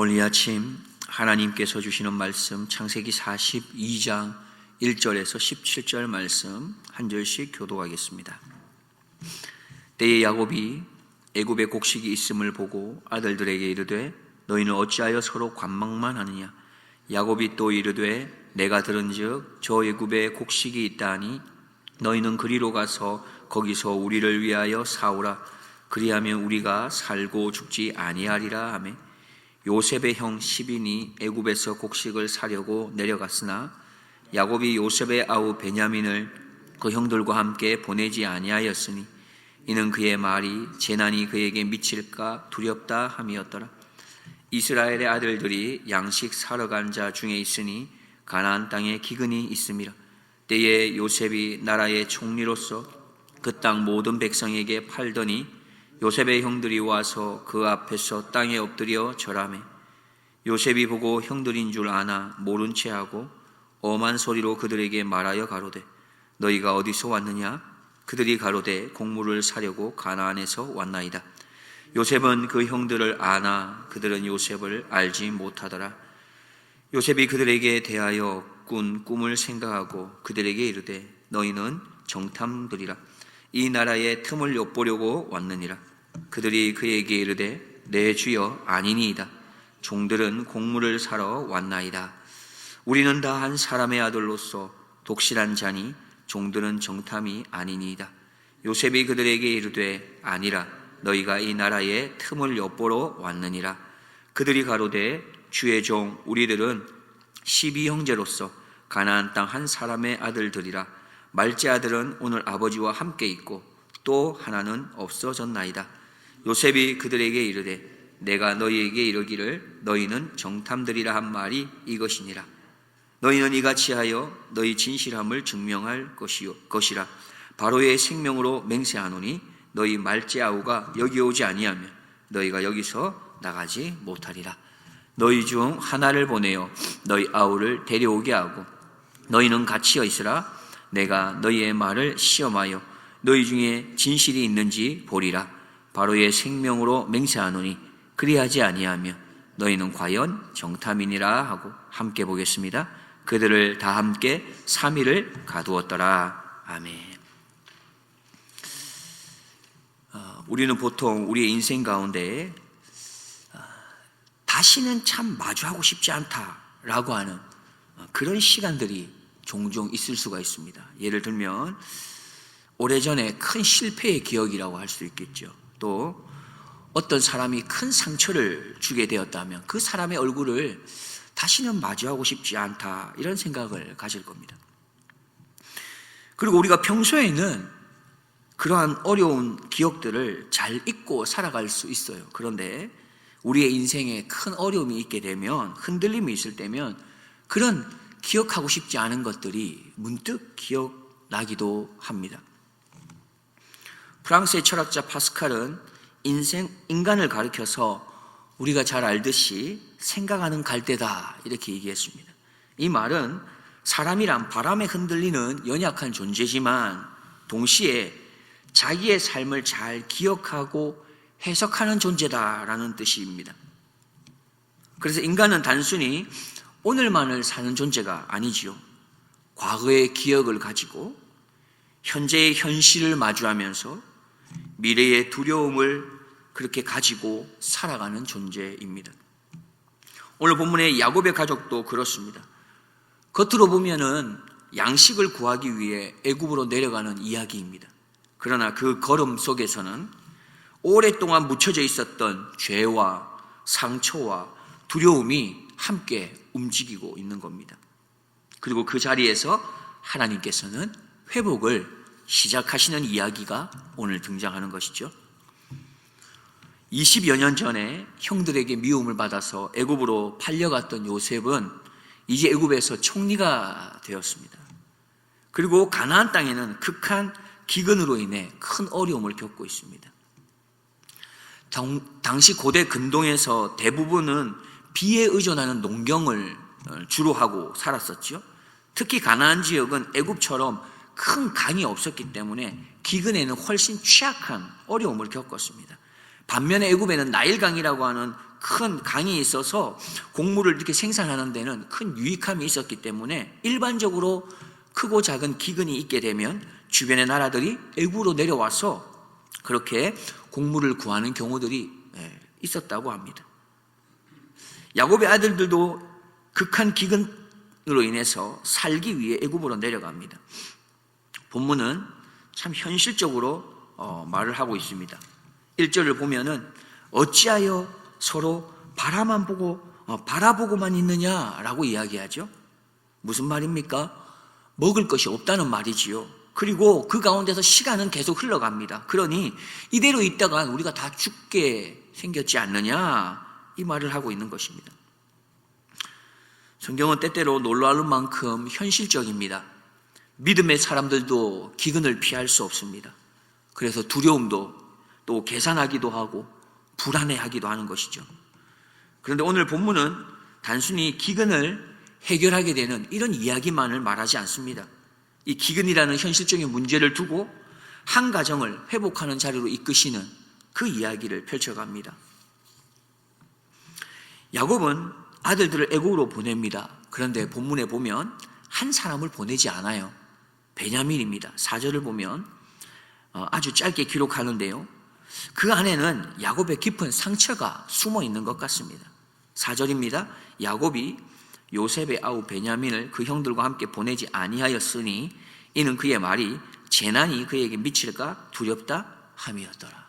오늘 이 아침 하나님께서 주시는 말씀 창세기 42장 1절에서 17절 말씀 한 절씩 교독하겠습니다. 때에 야곱이 애굽에 곡식이 있음을 보고 아들들에게 이르되 너희는 어찌하여 서로 관망만 하느냐. 야곱이 또 이르되 내가 들은즉 저 애굽에 곡식이 있다 하니 너희는 그리로 가서 거기서 우리를 위하여 사오라. 그리하면 우리가 살고 죽지 아니하리라 하매 요셉의 형 시빈이 애굽에서 곡식을 사려고 내려갔으나 야곱이 요셉의 아우 베냐민을 그 형들과 함께 보내지 아니하였으니 이는 그의 말이 재난이 그에게 미칠까 두렵다 함이었더라. 이스라엘의 아들들이 양식 사러 간 자 중에 있으니 가나안 땅에 기근이 있음이라. 때에 요셉이 나라의 총리로서 그 땅 모든 백성에게 팔더니 요셉의 형들이 와서 그 앞에서 땅에 엎드려 절하매 요셉이 보고 형들인 줄 아나 모른 채 하고 엄한 소리로 그들에게 말하여 가로되 너희가 어디서 왔느냐. 그들이 가로되 곡물을 사려고 가나안에서 왔나이다. 요셉은 그 형들을 아나 그들은 요셉을 알지 못하더라. 요셉이 그들에게 대하여 꾼 꿈을 생각하고 그들에게 이르되 너희는 정탐들이라. 이 나라의 틈을 엿보려고 왔느니라. 그들이 그에게 이르되 내 주여 아니니이다. 종들은 곡물을 사러 왔나이다. 우리는 다 한 사람의 아들로서 독실한 자니 종들은 정탐이 아니니이다. 요셉이 그들에게 이르되 아니라 너희가 이 나라의 틈을 엿보러 왔느니라. 그들이 가로되 주의 종 우리들은 12형제로서 가나안 땅 한 사람의 아들들이라. 말째 아들은 오늘 아버지와 함께 있고 또 하나는 없어졌나이다. 요셉이 그들에게 이르되 내가 너희에게 이르기를 너희는 정탐들이라 한 말이 이것이니라. 너희는 이같이 하여 너희 진실함을 증명할 것이라. 바로의 생명으로 맹세하노니 너희 말째 아우가 여기 오지 아니하면 너희가 여기서 나가지 못하리라. 너희 중 하나를 보내어 너희 아우를 데려오게 하고 너희는 갇혀 있으라. 내가 너희의 말을 시험하여 너희 중에 진실이 있는지 보리라. 바로의 생명으로 맹세하노니 그리하지 아니하며 너희는 과연 정탐이니라 하고 함께 보겠습니다. 그들을 다 함께 3일을 가두었더라. 아멘. 우리는 보통 우리의 인생 가운데 다시는 참 마주하고 싶지 않다라고 하는 그런 시간들이 종종 있을 수가 있습니다. 예를 들면 오래전에 큰 실패의 기억이라고 할 수 있겠죠. 또 어떤 사람이 큰 상처를 주게 되었다면 그 사람의 얼굴을 다시는 마주하고 싶지 않다 이런 생각을 가질 겁니다. 그리고 우리가 평소에는 그러한 어려운 기억들을 잘 잊고 살아갈 수 있어요. 그런데 우리의 인생에 큰 어려움이 있게 되면 흔들림이 있을 때면 그런 기억하고 싶지 않은 것들이 문득 기억나기도 합니다. 프랑스의 철학자 파스칼은 인간을 가리켜서 우리가 잘 알듯이 생각하는 갈대다 이렇게 얘기했습니다. 이 말은 사람이란 바람에 흔들리는 연약한 존재지만 동시에 자기의 삶을 잘 기억하고 해석하는 존재다라는 뜻입니다. 그래서 인간은 단순히 오늘만을 사는 존재가 아니지요. 과거의 기억을 가지고 현재의 현실을 마주하면서 미래의 두려움을 그렇게 가지고 살아가는 존재입니다. 오늘 본문의 야곱의 가족도 그렇습니다. 겉으로 보면은 양식을 구하기 위해 애굽으로 내려가는 이야기입니다. 그러나 그 걸음 속에서는 오랫동안 묻혀져 있었던 죄와 상처와 두려움이 함께 움직이고 있는 겁니다. 그리고 그 자리에서 하나님께서는 회복을 시작하시는 이야기가 오늘 등장하는 것이죠. 20여 년 전에 형들에게 미움을 받아서 애굽으로 팔려갔던 요셉은 이제 애굽에서 총리가 되었습니다. 그리고 가나안 땅에는 극한 기근으로 인해 큰 어려움을 겪고 있습니다. 당시 고대 근동에서 대부분은 비에 의존하는 농경을 주로 하고 살았었죠. 특히 가나안 지역은 애굽처럼 큰 강이 없었기 때문에 기근에는 훨씬 취약한 어려움을 겪었습니다. 반면에 애굽에는 나일강이라고 하는 큰 강이 있어서 곡물을 이렇게 생산하는 데는 큰 유익함이 있었기 때문에 일반적으로 크고 작은 기근이 있게 되면 주변의 나라들이 애굽으로 내려와서 그렇게 곡물을 구하는 경우들이 있었다고 합니다. 야곱의 아들들도 극한 기근으로 인해서 살기 위해 애굽으로 내려갑니다. 본문은 참 현실적으로 말을 하고 있습니다. 1절을 보면은 어찌하여 서로 바라만 보고 바라보고만 있느냐라고 이야기하죠. 무슨 말입니까? 먹을 것이 없다는 말이지요. 그리고 그 가운데서 시간은 계속 흘러갑니다. 그러니 이대로 있다가 우리가 다 죽게 생겼지 않느냐, 이 말을 하고 있는 것입니다. 성경은 때때로 놀라울 만큼 현실적입니다. 믿음의 사람들도 기근을 피할 수 없습니다. 그래서 두려움도 또 계산하기도 하고 불안해하기도 하는 것이죠. 그런데 오늘 본문은 단순히 기근을 해결하게 되는 이런 이야기만을 말하지 않습니다. 이 기근이라는 현실적인 문제를 두고 한 가정을 회복하는 자리로 이끄시는 그 이야기를 펼쳐갑니다. 야곱은 아들들을 애굽으로 보냅니다. 그런데 본문에 보면 한 사람을 보내지 않아요. 베냐민입니다. 4절을 보면 아주 짧게 기록하는데요, 그 안에는 야곱의 깊은 상처가 숨어 있는 것 같습니다. 4절입니다. 야곱이 요셉의 아우 베냐민을 그 형들과 함께 보내지 아니하였으니 이는 그의 말이 재난이 그에게 미칠까 두렵다 함이었더라.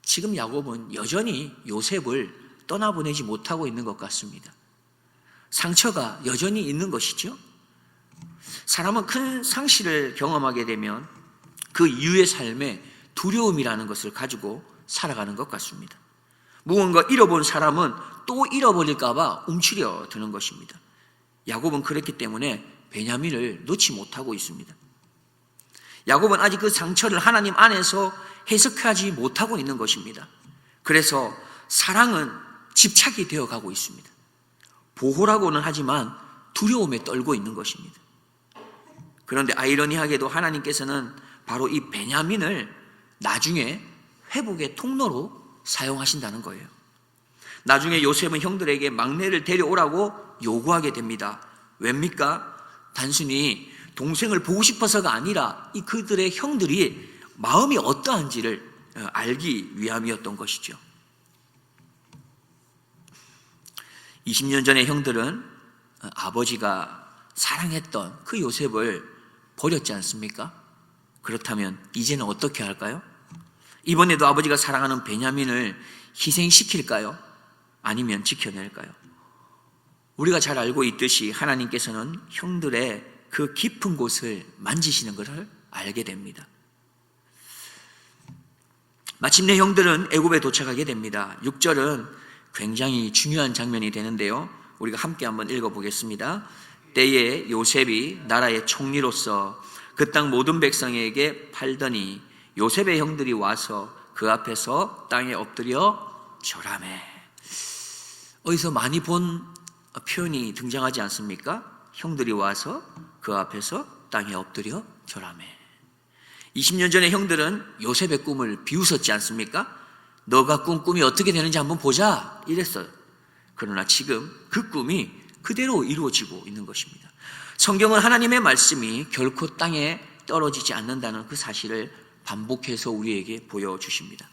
지금 야곱은 여전히 요셉을 떠나보내지 못하고 있는 것 같습니다. 상처가 여전히 있는 것이죠. 사람은 큰 상실을 경험하게 되면 그 이후의 삶에 두려움이라는 것을 가지고 살아가는 것 같습니다. 무언가 잃어본 사람은 또 잃어버릴까 봐 움츠려 드는 것입니다. 야곱은 그랬기 때문에 베냐민을 놓지 못하고 있습니다. 야곱은 아직 그 상처를 하나님 안에서 해석하지 못하고 있는 것입니다. 그래서 사랑은 집착이 되어가고 있습니다. 보호라고는 하지만 두려움에 떨고 있는 것입니다. 그런데 아이러니하게도 하나님께서는 바로 이 베냐민을 나중에 회복의 통로로 사용하신다는 거예요. 나중에 요셉은 형들에게 막내를 데려오라고 요구하게 됩니다. 왜입니까? 단순히 동생을 보고 싶어서가 아니라 이 그들의 형들이 마음이 어떠한지를 알기 위함이었던 것이죠. 20년 전에 형들은 아버지가 사랑했던 그 요셉을 버렸지 않습니까? 그렇다면 이제는 어떻게 할까요? 이번에도 아버지가 사랑하는 베냐민을 희생시킬까요? 아니면 지켜낼까요? 우리가 잘 알고 있듯이 하나님께서는 형들의 그 깊은 곳을 만지시는 것을 알게 됩니다. 마침내 형들은 애굽에 도착하게 됩니다. 6절은 굉장히 중요한 장면이 되는데요, 우리가 함께 한번 읽어보겠습니다. 때에 요셉이 나라의 총리로서 그 땅 모든 백성에게 팔더니 요셉의 형들이 와서 그 앞에서 땅에 엎드려 절하매. 어디서 많이 본 표현이 등장하지 않습니까? 형들이 와서 그 앞에서 땅에 엎드려 절하매. 20년 전에 형들은 요셉의 꿈을 비웃었지 않습니까? 너가 꾼 꿈이 어떻게 되는지 한번 보자 이랬어요. 그러나 지금 그 꿈이 그대로 이루어지고 있는 것입니다. 성경은 하나님의 말씀이 결코 땅에 떨어지지 않는다는 그 사실을 반복해서 우리에게 보여주십니다.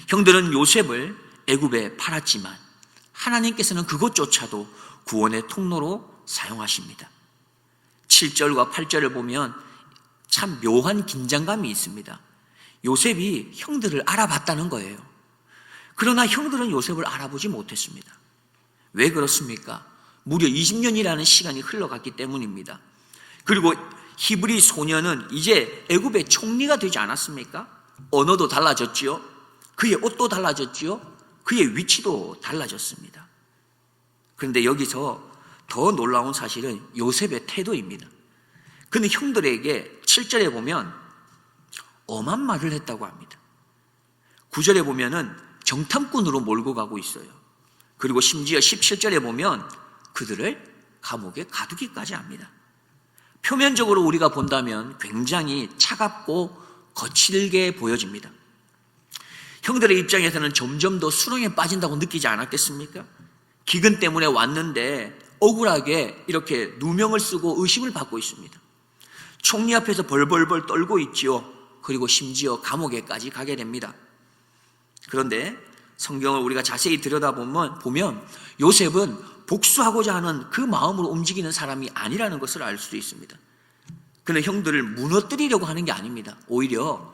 형들은 요셉을 애굽에 팔았지만 하나님께서는 그것조차도 구원의 통로로 사용하십니다. 7절과 8절을 보면 참 묘한 긴장감이 있습니다. 요셉이 형들을 알아봤다는 거예요. 그러나 형들은 요셉을 알아보지 못했습니다. 왜 그렇습니까? 무려 20년이라는 시간이 흘러갔기 때문입니다. 그리고 히브리 소년은 이제 애굽의 총리가 되지 않았습니까? 언어도 달라졌지요. 그의 옷도 달라졌지요. 그의 위치도 달라졌습니다. 그런데 여기서 더 놀라운 사실은 요셉의 태도입니다. 그는 형들에게 7절에 보면 엄한 말을 했다고 합니다. 9절에 보면은 정탐꾼으로 몰고 가고 있어요. 그리고 심지어 17절에 보면 그들을 감옥에 가두기까지 합니다. 표면적으로 우리가 본다면 굉장히 차갑고 거칠게 보여집니다. 형들의 입장에서는 점점 더 수렁에 빠진다고 느끼지 않았겠습니까? 기근 때문에 왔는데 억울하게 이렇게 누명을 쓰고 의심을 받고 있습니다. 총리 앞에서 벌벌벌 떨고 있지요. 그리고 심지어 감옥에까지 가게 됩니다. 그런데 성경을 우리가 자세히 들여다보면 요셉은 복수하고자 하는 그 마음으로 움직이는 사람이 아니라는 것을 알 수도 있습니다. 그는 형들을 무너뜨리려고 하는 게 아닙니다. 오히려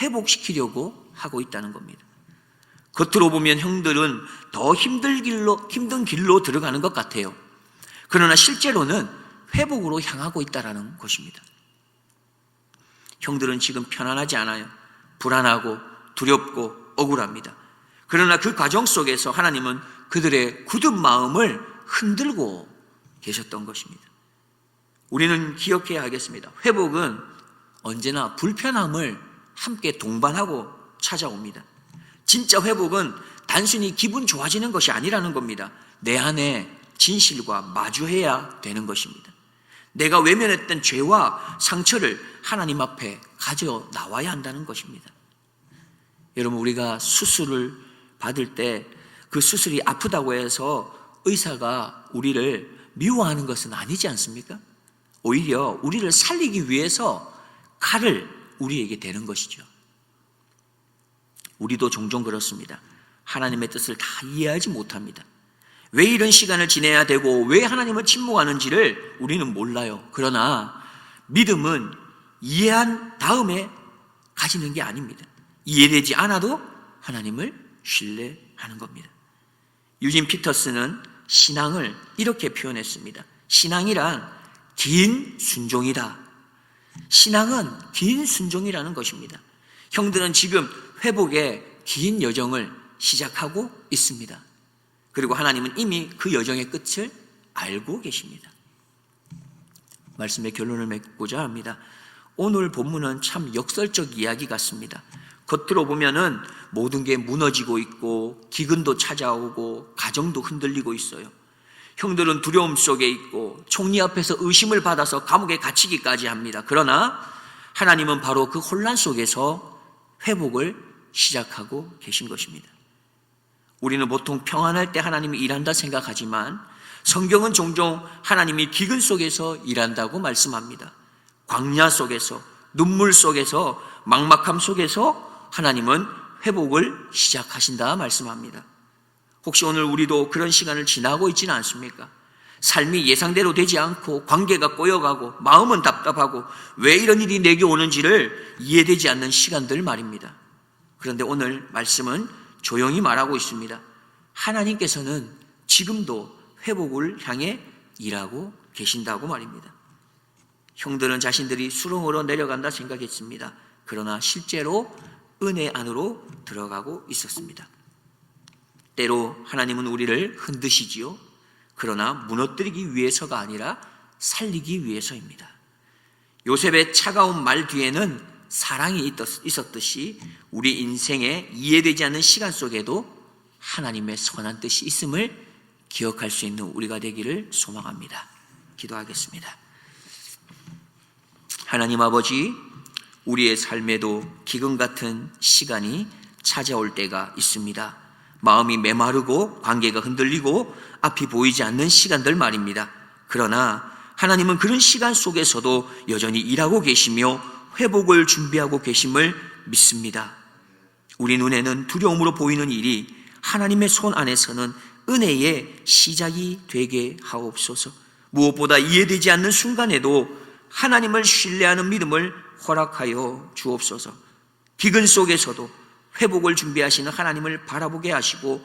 회복시키려고 하고 있다는 겁니다. 겉으로 보면 형들은 더 힘든 길로 들어가는 것 같아요. 그러나 실제로는 회복으로 향하고 있다는 것입니다. 형들은 지금 편안하지 않아요. 불안하고 두렵고 억울합니다. 그러나 그 과정 속에서 하나님은 그들의 굳은 마음을 흔들고 계셨던 것입니다. 우리는 기억해야 하겠습니다. 회복은 언제나 불편함을 함께 동반하고 찾아옵니다. 진짜 회복은 단순히 기분 좋아지는 것이 아니라는 겁니다. 내 안에 진실과 마주해야 되는 것입니다. 내가 외면했던 죄와 상처를 하나님 앞에 가져 나와야 한다는 것입니다. 여러분, 우리가 수술을 받을 때 그 수술이 아프다고 해서 의사가 우리를 미워하는 것은 아니지 않습니까? 오히려 우리를 살리기 위해서 칼을 우리에게 대는 것이죠. 우리도 종종 그렇습니다. 하나님의 뜻을 다 이해하지 못합니다. 왜 이런 시간을 지내야 되고 왜 하나님을 침묵하는지를 우리는 몰라요. 그러나 믿음은 이해한 다음에 가지는 게 아닙니다. 이해되지 않아도 하나님을 신뢰하는 겁니다. 유진 피터스는 신앙을 이렇게 표현했습니다. 신앙이란 긴 순종이다. 신앙은 긴 순종이라는 것입니다. 형들은 지금 회복의 긴 여정을 시작하고 있습니다. 그리고 하나님은 이미 그 여정의 끝을 알고 계십니다. 말씀의 결론을 맺고자 합니다. 오늘 본문은 참 역설적 이야기 같습니다. 겉으로 보면은 모든 게 무너지고 있고 기근도 찾아오고 가정도 흔들리고 있어요. 형들은 두려움 속에 있고 총리 앞에서 의심을 받아서 감옥에 갇히기까지 합니다. 그러나 하나님은 바로 그 혼란 속에서 회복을 시작하고 계신 것입니다. 우리는 보통 평안할 때 하나님이 일한다 생각하지만 성경은 종종 하나님이 기근 속에서 일한다고 말씀합니다. 광야 속에서, 눈물 속에서, 막막함 속에서 하나님은 회복을 시작하신다 말씀합니다. 혹시 오늘 우리도 그런 시간을 지나고 있지는 않습니까? 삶이 예상대로 되지 않고 관계가 꼬여가고 마음은 답답하고 왜 이런 일이 내게 오는지를 이해되지 않는 시간들 말입니다. 그런데 오늘 말씀은 조용히 말하고 있습니다. 하나님께서는 지금도 회복을 향해 일하고 계신다고 말입니다. 형들은 자신들이 수렁으로 내려간다 생각했습니다. 그러나 실제로 은혜 안으로 들어가고 있었습니다. 때로 하나님은 우리를 흔드시지요. 그러나 무너뜨리기 위해서가 아니라 살리기 위해서입니다. 요셉의 차가운 말 뒤에는 사랑이 있었듯이 우리 인생에 이해되지 않는 시간 속에도 하나님의 선한 뜻이 있음을 기억할 수 있는 우리가 되기를 소망합니다. 기도하겠습니다. 하나님 아버지, 우리의 삶에도 기근 같은 시간이 찾아올 때가 있습니다. 마음이 메마르고 관계가 흔들리고 앞이 보이지 않는 시간들 말입니다. 그러나 하나님은 그런 시간 속에서도 여전히 일하고 계시며 회복을 준비하고 계심을 믿습니다. 우리 눈에는 두려움으로 보이는 일이 하나님의 손 안에서는 은혜의 시작이 되게 하옵소서. 무엇보다 이해되지 않는 순간에도 하나님을 신뢰하는 믿음을 허락하여 주옵소서. 기근 속에서도 회복을 준비하시는 하나님을 바라보게 하시고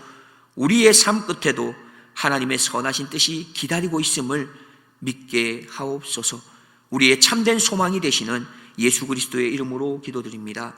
우리의 삶 끝에도 하나님의 선하신 뜻이 기다리고 있음을 믿게 하옵소서. 우리의 참된 소망이 되시는 예수 그리스도의 이름으로 기도드립니다.